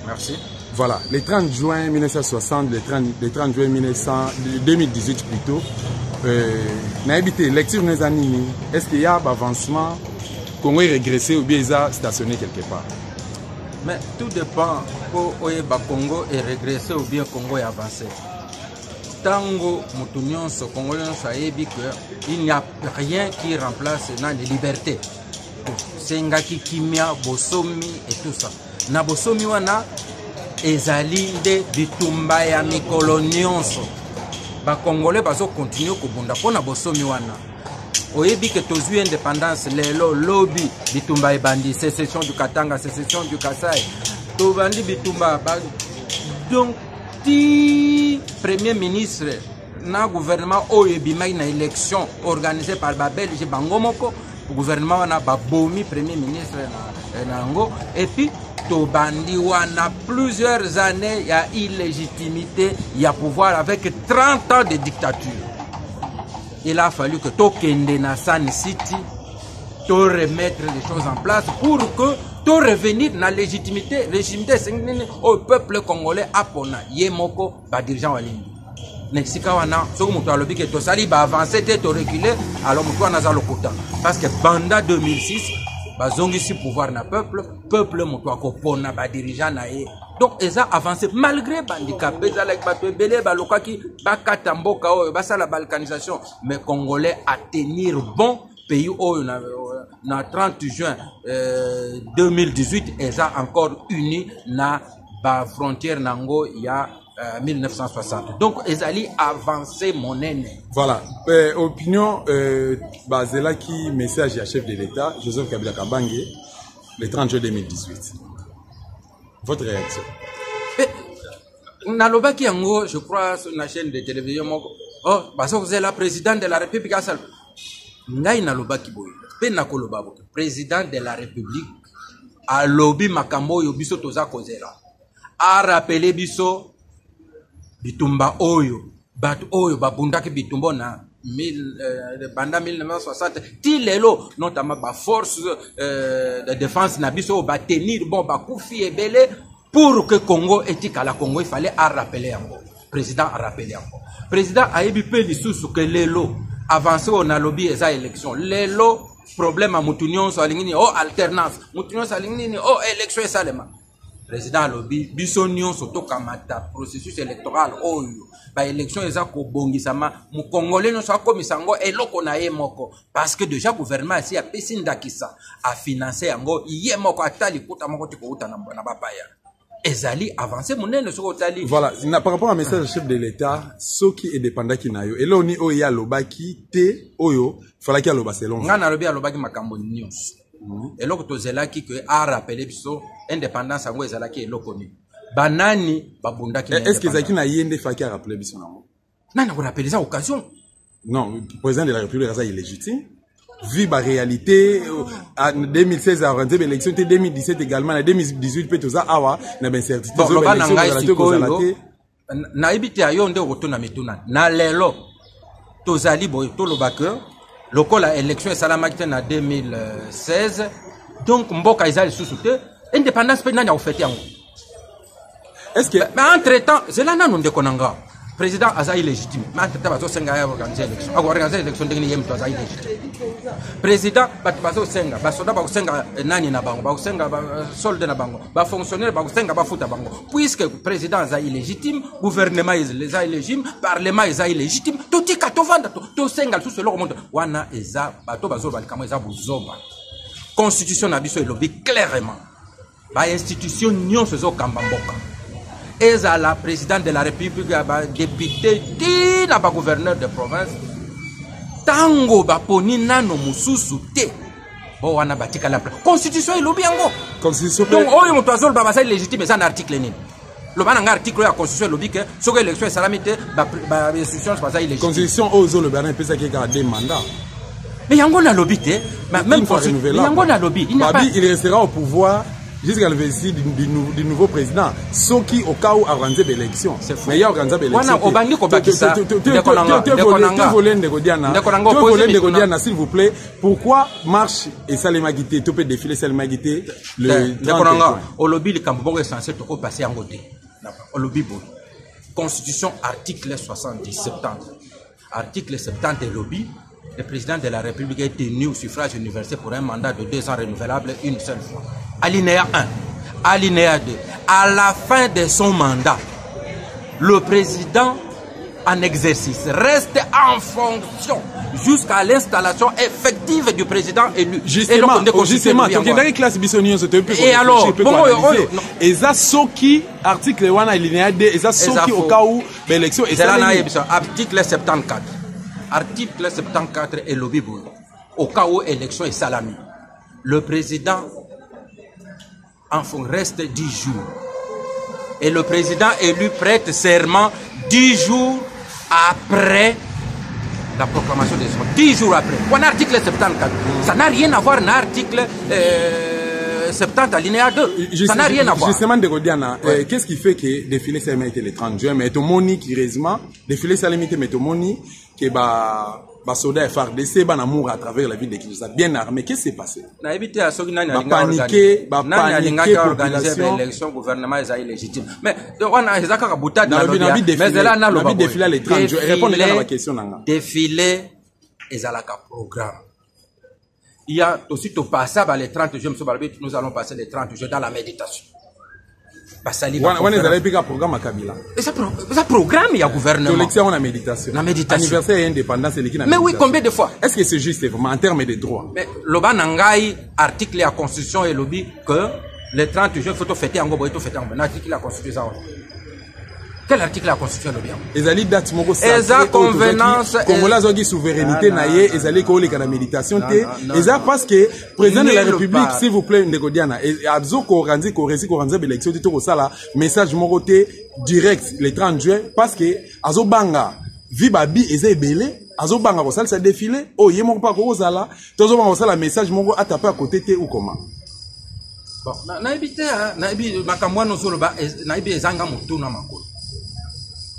Merci. Voilà, le 30 juin 1960, le 30 juin 2018 plutôt, n'a habité lecture nos animés. Est-ce qu'il y a un avancement Congo est régressé ou bien il a stationné quelque part? Mais tout dépend pour Congo est régressé ou bien Congo est avancé. Tango Moutunion, Congo il n'y a rien qui remplace la liberté. Sengaki Kimia, Bosomi et tout ça. Na Bosomi wana ezali de bitumba ya mikolo nyonso. Ba Congolais bazo continuer kobunda pona Bosomi wana. Oyebi que tozui indépendance lelo lobby bitumba ebandi sécession du Katanga, sécession du Kasai. To bandi bitumba donc ti premier ministre na gouvernement oyebi mai na élection organisée par ba Belge bangomoko. Le gouvernement a bomi premier ministre Nango et puis Tobandi wana plusieurs années il y a illégitimité, il y a pouvoir avec 30 ans de dictature. Il a fallu que Tokende na San City to remettre les choses en place pour que to revenir na légitimité au peuple congolais apona yemoko ba dirigeant walingi. Nexika wana soko mutu alobi ke to sali ba avancer te to reculer alors mutu wana za lokuta parce que banda 2006 bazongisi pouvoir na peuple mutu akopona ba dirigeant na ye donc eza avancé malgré bandicapé za like bato ebele balokaki bakata mboka oyo basala balkanisation mais congolais à tenir bon pays oyo na 30 juin 2018 eza encore uni na ba frontière nango ya 1960. Donc, Ezali avancé mon aîné. Voilà. Opinion, basée là qui message à chef de l'État, Joseph Kabila Kabange, le 30 juin 2018. Votre réaction? Naloba qui yango, je crois, sur la chaîne de télévision, oh, parce que vous êtes la présidente de la République. Ngai naloba ki boy. Pe nakoloba bo. Président de la République. A lobby makambo yo biso toza kozela. A rappelé biso bitumba oyo batu oyo babundaki bitumbo na banda 1960 ti lelo notamment ba force de défense na biso ba tenir bon ba kufi ebele pour que Congo etika la Congo il fallait à rappeler encore président a rappelé encore président a yebi pe lisusu que lelo avancer on a lobby eza élection lelo problème à Moutunion so alingini oh alternance Moutunion so alingini oh élection esalema président lobby bisonion soto kamata processus électoral oyo ba élection eza ko bongisama mu congolais no so komisango eloko na ye moko parce que déjà gouvernement ici a pesinda kisa a financer yango ye moko atali kuta moko tiko uta na bapaya ezali avancer munene soko tali voilà par rapport à message chef de l'état soki est dépendant ki na yo eloni oya lobaki te oyo falaki aloba selon ngana lobi alobaki makambo news. Et là, tu as dit que a rappelé biso indépendance ango ezalaki eloko ni banani babunda ki est-ce que zaki na yende faki a rappelé biso nango nana ko rappeler ça occasion non le président de la République est illégitime vu la réalité en 2016 à rentré l'élection 2017 également en 2018 peut toza awa na ben certitude bon loba na ngai sikoyo na ibiti ayo nde okotuna mituna na lelo tozali boy to lobaka lokola élection et salamaki en 2016 donc mboka izali sous-souté indépendance pe nani a fait yango est-ce que mais entre temps zela nanu ndekonanga président aza illégitime mais entre temps bazo senga ya organiser élection organiser élection ndenge yem to aza illégitime président bazo senga basoda ba senga nani na bango ba senga solde na bango ba fonctionnaire ba senga ba futa bango puisque président aza illégitime gouvernement les a illégitime parlement est illégitime to tika to vanda to senga tout cela monde wana eza bato bazo balikamo eza buzoba constitution na biso elobi clairement ba institution nyonso zo kamba mboka eza la président de la République ba député ti na ba gouverneur de province tango ba poni nano mususu te bo wana batika la constitution elobi yango constitution donc oyo moto azol ba basa légitime ça na article nini le ban article ya constitution elobi que soko élection salamité ba institution basa illégitime constitution ozo le bana pesa ke ka des mandats mais yango na lobby te même yango na lobby il restera au pouvoir jusqu'à l'investiture du nouveau président. Ceux qui, au cas où, organisé l'élection. Mais il y a organisé l'élection. S'il vous plaît, pourquoi marche et Salemagité, tu peux défiler Salemagité le 30 juin? Au lobby, le Cambodge est censé passer en côté. Au lobby, Constitution, article 70, 70. Article 70 et lobby. Le président de la République est tenu au suffrage universel pour un mandat de 2 ans renouvelable une seule fois. Alinéa 1. Alinéa 2. À la fin de son mandat, le président en exercice reste en fonction jusqu'à l'installation effective du président élu. Justement, et alors, et ça, ceux qui, article 1 alinéa 2, et ça, ceux qui, au cas où, l'élection est article 74. Article 74 est lobby au cas où élection est salami. Le président reste 10 jours. Et le président élu prête serment 10 jours après la proclamation des élections. 10 jours après. Quoi, article 74? Ça n'a rien à voir avec l'article 70 alinéa 2. Ça n'a rien à voir. Justement, de Godiana, qu'est-ce qui fait que défilé ça a été le 30 juin, mais Tomoni qui résume, défilé ça a été mais Tomoni que soldats FARDC ban amour à travers la ville de Kinshasa bien armé. Qu'est-ce qui s'est passé? Na évité à ceux qui n'ont paniqué, organiser l'élection gouvernement est illégitime. Mais on a ezaka kabuta na lobby. Mais là na lobby défilé le 30 juin. Répondez à la question nanga. Défilé ezalaka programme. Il y a aussi au passage les 30 juin nous allons passer les 30 juin dans la méditation. On est allé piquer un programme à Kabila. Ça programme, il y a gouvernement. L'élection, on a méditation. La méditation. Anniversaire et indépendance, c'est l'équipe. Mais oui, combien de fois? Est-ce que c'est juste vraiment en termes de droits? Mais l'Oban Nangaï, article de la Constitution et lobby que les 30 juin, il faut fêter en Gobo, il faut fêter en Gobo. Article de la Constitution. Quel article de la Constitution lobby? Ezali date moko sa. Eza convenance. Congolais zogi souveraineté naie, ezali ko leka na méditation te. Eza parce que président de la République, s'il vous plaît, ndeko Diana, abzo ko organiser élection to ko sala message moko te direct le 30 juin parce que azo banga vibabi eza ebele, azo banga ko sala sa défilé, o yemo pa ko sala, tozo banga ko sala message moko atapé à côté te ou comment? Bon, na ebité makamwa no solo ba na ebi ezanga mutuna makolo.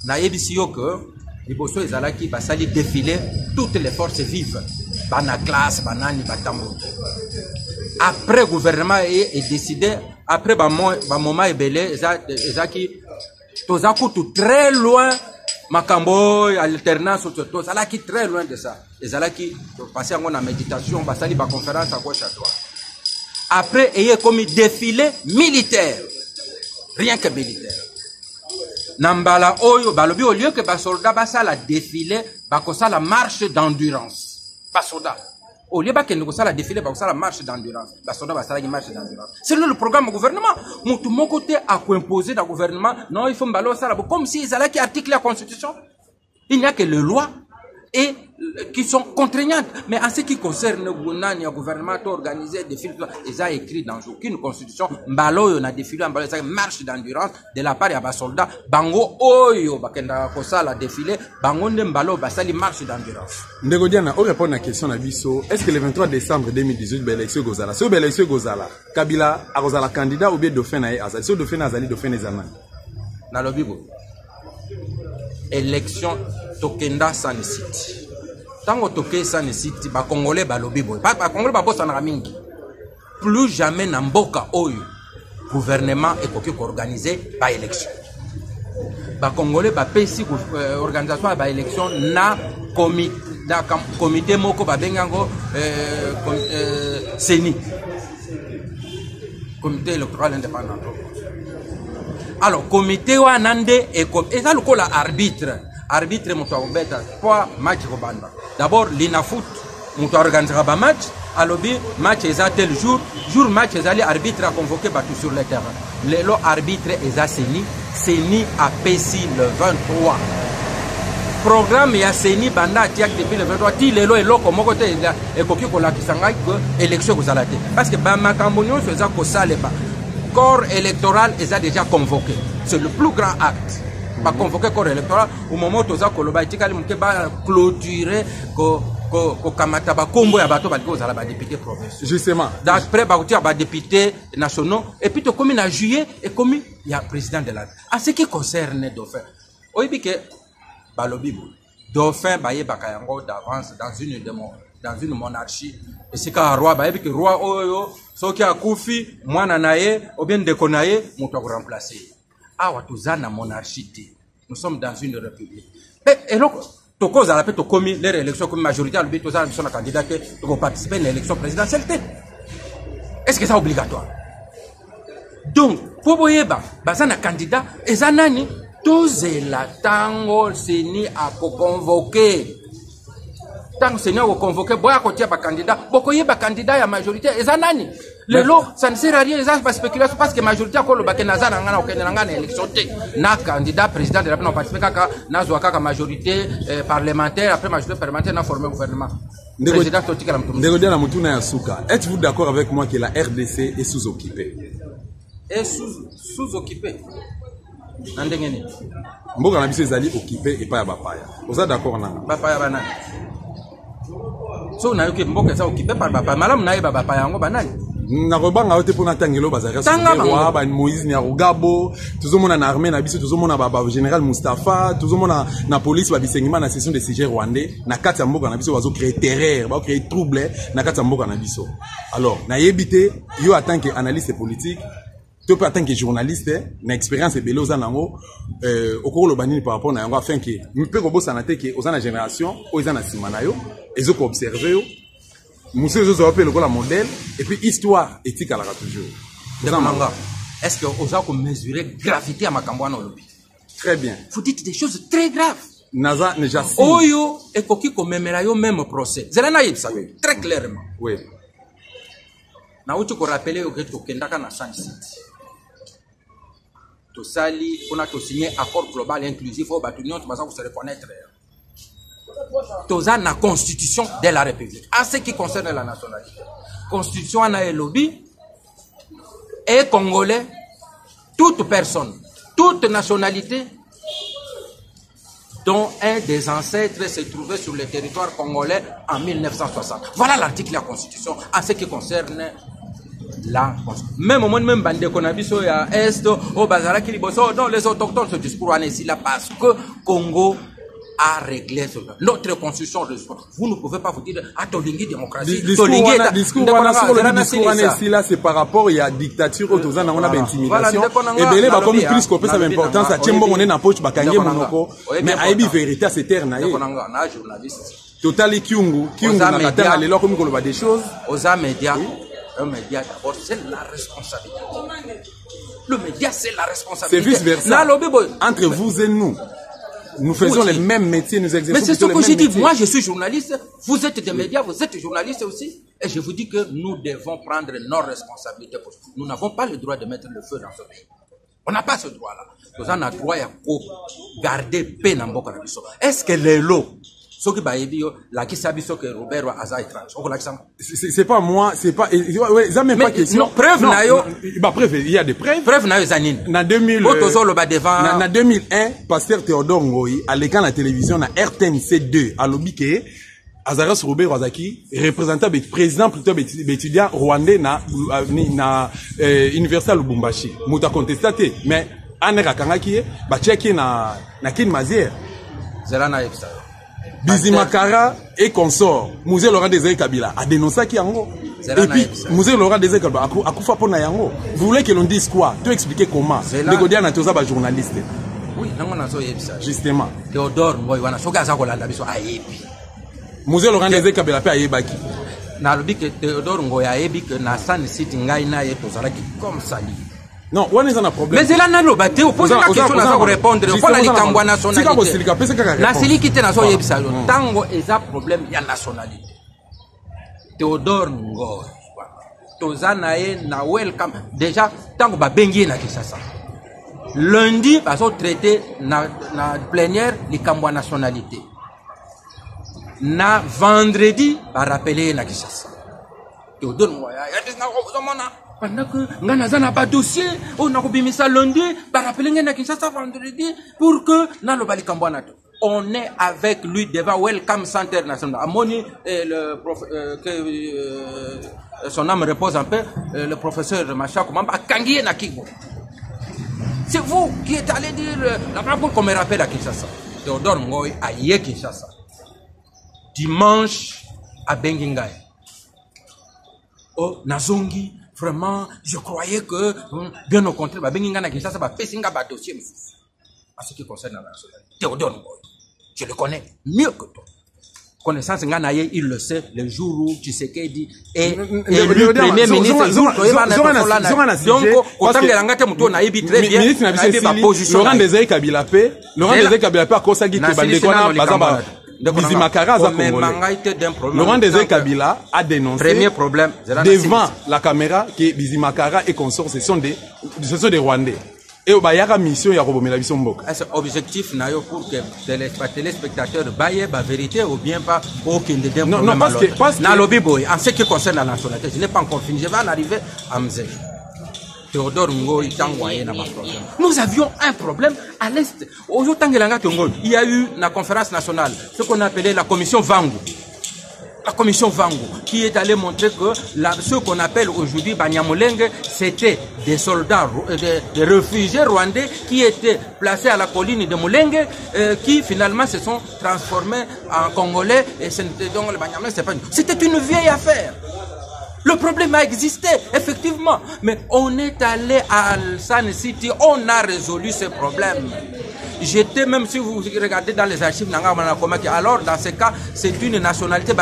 Na ebisi yo que les bosso ezalaki basali défilé toutes les forces vives bana classe banani batambo. Après gouvernement est décidé après moment ebele ezaki tozaku tout très loin makambo alternance tozalaki très loin de ça. Ezalaki passer en méditation basali ba conférence à gauche à droite. Après ayé comme défilé militaire, rien que militaire. Nambala oyo balobi au lieu que ba soldat basa la défilé bakosa la marche d'endurance. Pas soldat. Au lieu ba kende kosa la défilé bakosa la marche d'endurance. Ba soldat basa la marche d'endurance. C'est le programme du gouvernement. Tout mon côté a imposé dans le gouvernement. Non, il faut mbalo ça comme si ils allaient qui article la constitution. Il n'y a que les lois et qui sont contraignantes. Mais en ce qui concerne le gouvernement organisé des films, ils ont écrit dans aucune constitution, Mbalo, on a défilé, marche d'endurance de la part des soldats, Bango, Oyo, Bakenda Kosa, la défilé, Bango, Mbalo, Basali, marche d'endurance. Ndeko Diana, on répond à la question à Bisso. Est-ce que le 23 décembre 2018, l'élection Gozala, si l'élection Gozala, Kabila, a Gozala candidat ou bien Dauphin à Azali, si Dauphin Azali, Dauphin Ezana? Dans le Bibo. Élection Tokenda sans le site. Tant que Tokenda sans le site, les Congolais balobi boy. Les Congolais ba bossa na mingi. Plus jamais na mboka oyo gouvernement est pour organiser ba élection. Les Congolais ba pesi organisation ba élection na comité moko ba bengango CENI. Comité électoral indépendant. Alors, comité wa nande et ça le la arbitre. Arbitre muto obeta pour match robanda. D'abord l'inafoot muto organisera ba match, alobi match est à tel jour, match est allé arbitre a convoqué battu sur le terrain. Le arbitre est à CENI a PC le 23. Programme ya CENI banda tiak depuis le 23 ti lelo eloko moko te e koki ko la kisanga que élection ko zalate. Parce que ba makambo nyo faisait ko saleba. Corps électoral est déjà convoqué. C'est le plus grand acte. Pas convoqué corps électoral au moment où Toza Koloba Tikali Mukeba clôturer kamata ba kombo ya bato baliko zala ba député provinciaux. Justement. D'après ba outia ba députés nationaux et puis to comme en juillet et comme il y a président de la. En ce qui concerne Dauphin. Oyebi ke balobi Dauphin baye bakayango d'avance dans une monarchie. Et c'est quand roi baye que roi oyo soki akufi mwana naye ou bien ndeko naye muto ko remplacer. Awa tuzana monarchie. Nous sommes dans une république. Et donc to cause à la paix to commis les élections comme majorité à l'objet tozana son candidat que to participer à l'élection présidentielle. Est-ce que c'est obligatoire? Donc pour boyeba bazana candidat ezanani tozela tango seni a convoquer. Tant que Seigneur vous convoqué, boya kotia ba candidat, bokoye ba candidat ya majorité ezanani. Le lot, ça ne sert à rien, ça pas spéculation parce que majorité a le baké nazana ngana okende ngana élection té. Na candidat président de la République participer kaka na zo kaka majorité parlementaire après majorité parlementaire na former gouvernement. Président totika la mtu. Ndegodia na mutuna ya suka. Êtes-vous d'accord avec moi que la RDC est sous-occupée? Est sous-occupée. Ndengeni. Mboka na biso ezali occupé et pas ya bapaya. Vous êtes d'accord nanga? Bapaya banani. So na yoke mboka za occupé par bapaya. Malamu na yeba bapaya yango banani. Na robanga ote pona tangelo bazara roi ba Moïse Nyarugabo tuzomona na armée na biso tuzomona ba général Mustafa tuzomona na police ba bisengima na session de siège rwandais na kati ya mboka na biso bazo créer terreur ba créer trouble na kati ya mboka na biso. Alors na yebité yo en tant que analyste politique toi en tant que journaliste na expérience ebele ozanango okolo banini par rapport na yango afin que mpe ko bosana te que ozana génération ozana simana yo ezoko observer yo. Monsieur Zozo appelle le modèle et puis histoire éthique à la toujours. Est-ce que vous avez mesuré gravité à Makambouana Olobi? Très bien. Vous dites des choses très graves. Naza déjà. Oyo et koki commémorayo même procès. C'est la naïve ça très clairement. Oui. Na uti ko rappeler que to kendaka na San City. To sali on a to signé accord global inclusif au bâtiment tu vas se reconnaître. Toza na constitution de la République. En ce qui concerne la nationalité, constitution na lobby et congolais, toute personne, toute nationalité dont un des ancêtres s'est trouvé sur le territoire congolais en 1960. Voilà l'article de la constitution en ce qui concerne la constitution. Même au monde même bande konabiso ya est au bazara ki liboso non les autochtones ce discours en ici là parce que Congo à régler cela. Notre constitution, vous ne pouvez pas vous dire à Tolingi démocratie. Discours c'est par rapport à la dictature on a intimidation et belé va comme plus qu'on peut sa importance à Tchembo on est na poche bakangé monoko mais aibi vérité c'est terre na Total Kyungu na kata lelo comme ko des choses aux médias. Un média d'abord c'est la responsabilité. Le média c'est la responsabilité. C'est vice versa. Entre vous et nous. Nous faisons les mêmes métiers, nous exerçons. Mais c'est ce que je dis. Moi, je suis journaliste. Vous êtes des médias, vous êtes journalistes aussi. Et je vous dis que nous devons prendre nos responsabilités. Nous n'avons pas le droit de mettre le feu dans ce pays. On n'a pas ce droit-là. Nous avons le droit de garder paix dans notre pays. Est-ce que les lots, ce qui va dire, la qui s'habille que Robert wa Aza étrange. C'est pas moi, c'est pas, ça même pas question. Non, preuve na yo. Bah, preuve, il y a des preuves. Preuve na yo zanine. Na 2000. Na 2001, Pasteur Théodore Ngoyi, à l'écran de la télévision, na RTNC2, à l'obike, Azaras Robert Wazaki, représentant, président plutôt, étudiant rwandais na Université Lubumbashi. Mouta contesté, mais, Anera Kangaki, bah, tchèque na Kin Mazière. Zela na yepsa. Bizimakara et consort. Musée Laurent Désiré Kabila a dénoncé qui yango. Et puis, Musée Laurent Désiré Kabila a koufa pona yango. Vous voulez que l'on dise quoi? Tu expliquer comment? Negodia na toza ba journaliste. Oui, nango na so yebisa. Justement. Théodore Ngoyi wana soka za kolanda biso ayebi. Musée Laurent Désiré Kabila pe ayebaki. Na lobi que Théodore Ngoyi ayebi que na San City ngai na ye tozalaki comme sali. Non, on est en problème. Mais c'est là na loba te opposer la question na ko répondre ko na likambwa nationalité. Na sili kite na so yebisa yo. Tango eza problème ya nationalité. Théodore Ngoyi. Tozana ye na welcome déjà tango ba bengi na Kinshasa. Lundi ba so traité na plénière likambwa nationalité. Na vendredi ba rappeler na Kinshasa. Théodore Ngoyi ya desna ko zomona pendant que ngana zana ba dossier on a kobimisa lundi ba rappeler na Kinshasa vendredi pour que na lo bali kambwana to on est avec lui devant Welcome Center National. Amoni, son âme repose en paix, le professeur Macha Koumamba, Kangié Nakigo. C'est vous qui êtes allé dire la parole qu'on me rappelle à Kinshasa. Théodore Ngoy à Yé Kinshasa. Dimanche à Bengingaï. Oh, Nazongi, vraiment, je croyais que, bien au contraire, Bengingaï Kinshasa va faire un dossier. En ce qui concerne la nationalité. Théodore Ngoy, je le connais mieux que toi. Connaissance Nganaye, il le sait, le jour où Tshisekedi est élu premier ministre, le jour où il va naître donc, autant que l'angate mouton naïbi très bien, naïbi ma position. Laurent Désiré Kabila P, Laurent Désiré Kabila P, à cause qui Bandekona, Bazaba, Bizimakara, Laurent Désiré Kabila a dénoncé, premier problème, devant la caméra, que Bizimakara et consorts, ce sont des Rwandais. Et il y a une mission, il y a un objectif pour que les téléspectateurs baillent la vérité ou bien pas aucun des deux problèmes. Non, parce que en ce qui concerne la nationalité, je n'ai pas encore fini, je vais en arriver à Mzé. Théodore Ngoy, nous avions un problème à l'Est. Il y a eu la conférence nationale, ce qu'on appelait la commission Vangu. La commission Vangu, qui est allée montrer que ce qu'on appelle aujourd'hui Banyamulenge, c'était des soldats, des réfugiés rwandais qui étaient placés à la colline de Mulenge, qui finalement se sont transformés en Congolais, et donc le Banyamulenge, c'est pas c'était une vieille affaire. Le problème a existé, effectivement, mais on est allé à San City, on a résolu ce problème. J'étais, même si vous regardez dans les archives, alors dans ce cas, c'est une nationalité,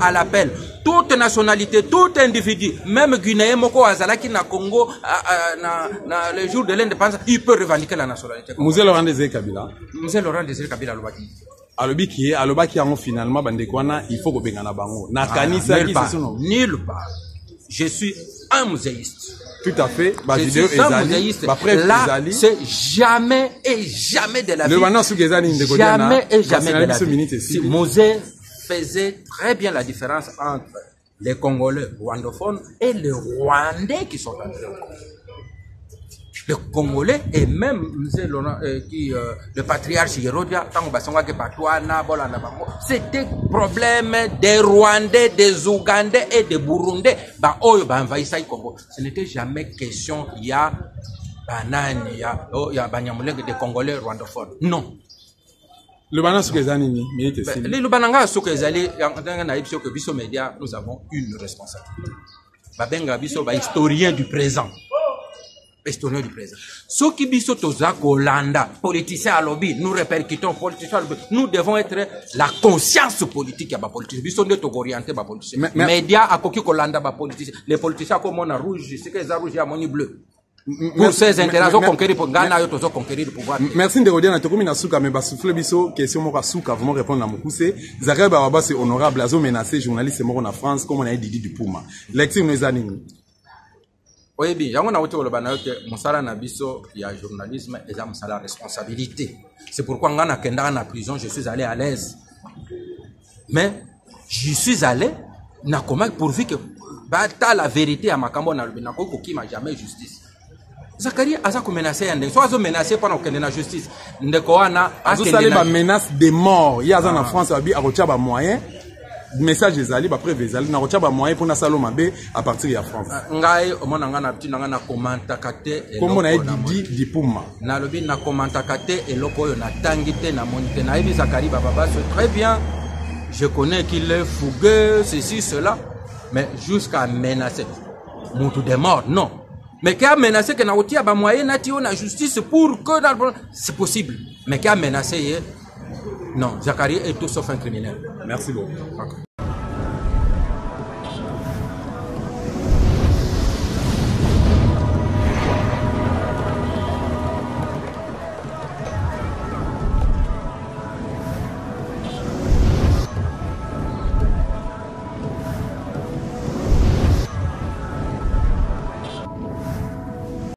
à l'appel. Toute nationalité, tout individu, même Guinéen, Moko Azalaki, na Congo, le jour de l'indépendance, il peut revendiquer la nationalité. Moussé Laurent Désiré Kabila. Moussé Laurent Désiré Kabila, Lobaki. Alobaki finalement, Bandekwana, il faut que Bengana Bango. Nulle part. Je suis un muséiste. Tout à fait. Là, c'est jamais et jamais de la vie. Jamais et jamais de la vie. Mosé faisait très bien la différence entre les Congolais rwandophones et les Rwandais qui sont entrés au Congo. Les Congolais et même le patriarche Hérodia, c'était problème des Rwandais, des Ougandais et des Burundais. Ce n'était jamais question, il y a banane, il y a Banyamulenge des Congolais rwandophones. Non. Le Banana Soukezani, le Bananga Soukezali, dans les médias, nous avons une responsabilité. Babenga biso ba historien du présent. Historien du présent. Ce qui biso toza Kolanda, politicien à lobby, nous répercutons politiciens à lobby. Nous devons être la conscience politique à ba politicien. Biso ne to orienter ba politicien. Média à koki Kolanda ba politicien. Les politiciens comme on a rouge, c'est que ça rouge à moni bleu. Pour ces intérêts, conquérir pour Ghana, ils ont conquérir le pouvoir. Merci de redire, Natokomi Nasuka, mais Bassoufle Bisso, question Mora Souka, vraiment répondre à mon poussé. Zagreb Ababa, c'est honorable, Azo menacé, journaliste, c'est mort en France, comme on a dit du Pouma. Lecture nous anime. Oui, bien, on a été au Liban que Moussala Nabiso, il y a journalisme et ça, Moussala responsabilité. C'est pourquoi on a Kenda en prison, je suis allé à l'aise. Mais, j'y suis allé, n'a comment pourvu que, bata la vérité à Makambo na Lubinako, qui m'a jamais justice. Zakari a menacé un soit ils ont menacé pendant qu'il y a la justice. Ndekoana a menace de mort. Il y a en France à Rochaba moyen. Message des alliés après Vezali na Rochaba moyen pour na Saloma B à partir de France. Ngai omonanga na petit na commenta kate et comme on a dit di Puma. Na lobi na commenta kate et loko yo na tangite na monite na Ibi Zakari baba c'est très bien. Je connais qu'il est fougueux ceci cela mais jusqu'à menacer moutou de mort non. Mais qui a menacé que na otia ba moyen na tio na justice pour que c'est possible. Mais qui a menacé non, Zakari est tout sauf un criminel. Merci beaucoup. Okay.